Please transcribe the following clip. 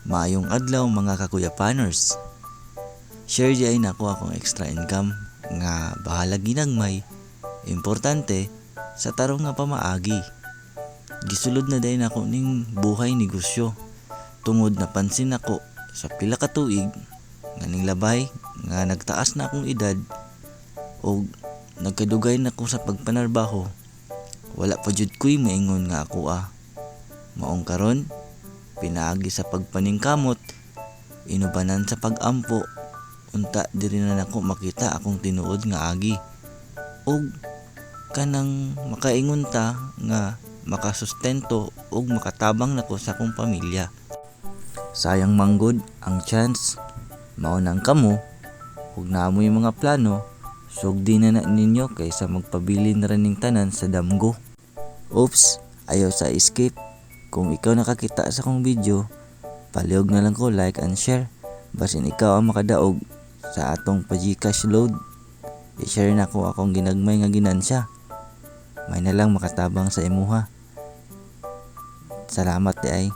Maayong adlaw mga kakuyapaners. Share di ay nako akong extra income nga bahala ginagmay. Importante sa tarong nga pamaagi. Gisulod na day nako ning buhay negosyo. Tungod napansin ako sa pila ka tuig nga ning labay nga nagtaas na akong edad o nagkadugay na ko sa pagpanarbaho. Wala pa jud ko'y maingon nga ako maong karon pinaagi sa pagpaningkamot, inubanan sa pag-ampo, unta diri na nako makita akong tinuod nga agi. Og kanang makaingon ta nga makasustento og makatabang nako sa akong pamilya. Sayang manggod ang chance. Mao nang kamo, ug naamoy mga plano, sugdi na ninyo kaysa magpabili na rin ng tanan sa damgo. Oops, ayaw sa escape. Kung ikaw nakakita sa akong video, palihog na lang ko like and share. Basin ikaw ang makadaog sa atong pa-Gcash load. I-share na ko akong ginagmay nga ginansya. May na lang makatabang sa imuha. Salamat di ay.